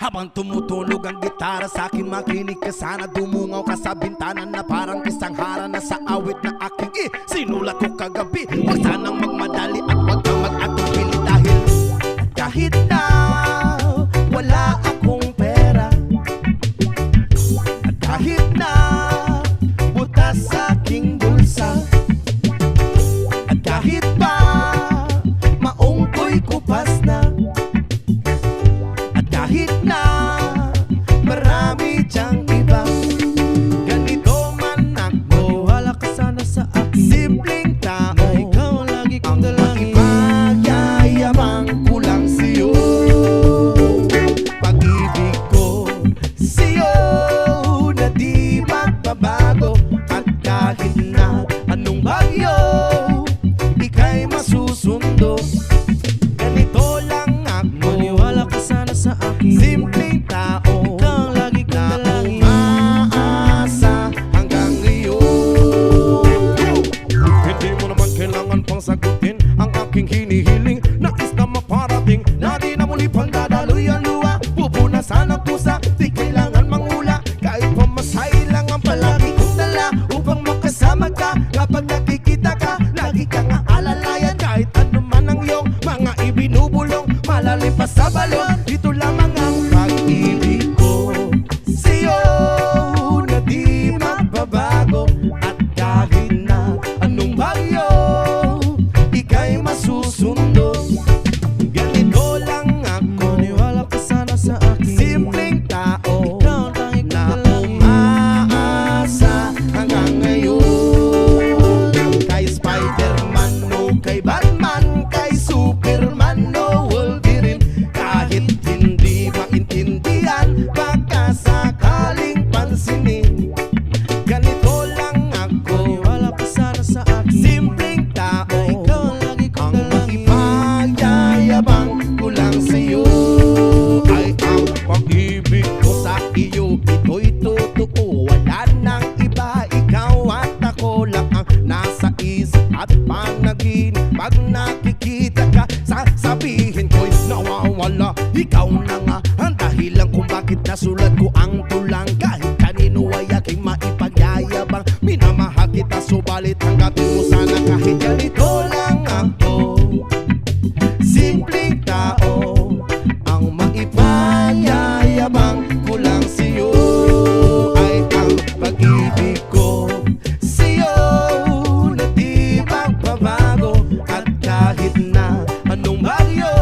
Habang tumutunog ang gitara sa akin, makinig ka sana. Dumungaw ka sa bintana na parang isang hara na sa awit na aking sinulat ko kagabi. Huwag sanang magmadali at huwag kang mag-atubili dahil kahit na wala akong pera, at kahit na butas sa aking bulsa, at kahit pa maong ko'y kupas na, at kahit na marami dyang iba, ganito man ako. Wala ka sana sa akin, Simpleng tao, na ikaw ang lagi kong dalangin. Magyayabang ko lang sa'yo. Pag-ibig ko sa'yo na di magbabago, at kahit na anong bagyo ika'y masusundo. Ganito lang ako, Maniwala ka sana sa akin, simpleng tao, ikaw ang lagi kong na dalangin. umaasa hanggang ngayon. Hindi mo naman kailangan pang sagutin ang aking hinihiling. Nais na maparating na di na muli pang dadaloy ang luha. Pupunasan ang pusa, di kailangan mangula. Kahit pamasahe lang ang palagi kong dala upang makasama ka. Kapag nakikita ka, lagi kang aalalayan. Kahit ano man ang iyong mga ibinubulong, malalim pa sa balon, ito lamang ang pag-ibig ko sa'yo na di magbabago. At kahit na anong bagyo ika'y masusundo. Ganito lang ako, Maniwala ka sana sa akin, simpleng tao, ikaw ang lagi kong na dalangin. umaasa hanggang ngayon. Kay Spider-Man o kay Batman, kay Superman o Wolverine, kahit hindi maintindihan, baka sakaling pansinin. Ganito lang ako, Maniwala ka sana sa akin, simpleng tao, na ikaw ang lagi kong ang dalangin. ipagyayabang ko lang sa'yo ay ang pag-ibig ko sa iyo. Ito'y totoo, wala nang iba. Ikaw at ako lang ang nasa isip at panaginip. Pag nakikita ka, sasabihin ko'y nawawala. Ikaw na nga ang dahilan kung bakit nasulat ko ang tulang. Kahit kanino ay aking maipagyayabang, minamahal kita, subalit tanggapin mo sana kahit ganito lang ako. Simpleng tao, ang maipagyayabang ko lang sa'yo ay ang pag-ibig ko sa'yo na di magbabago. At kahit na anong bagyo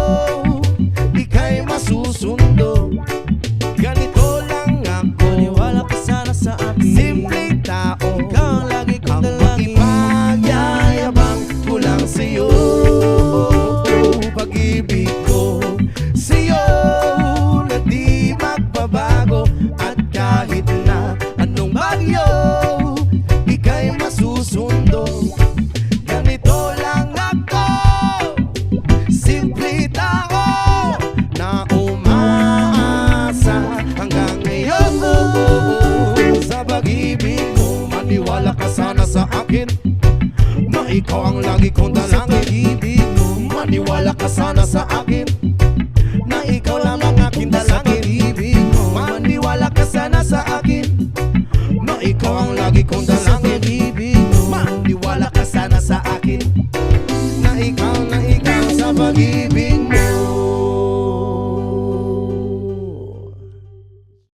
ika'y masusundo. Ganito lang ako, Maniwala ka sana sa akin, simpleng tao, ikaw ang lagi kong ang dalangin. ipagyayabang ko lang sa'yo. Pag-ibig ko sa'yo na di magbabago. At kahit na anong bagyo ika'y masusundo. Ganito lang ako, simple tao, na umaasa hanggang ngayon. Sa pag-ibig mo, maniwala ka sana sa akin, na ikaw ang lagi kong dalangin. Maniwala ka sana sa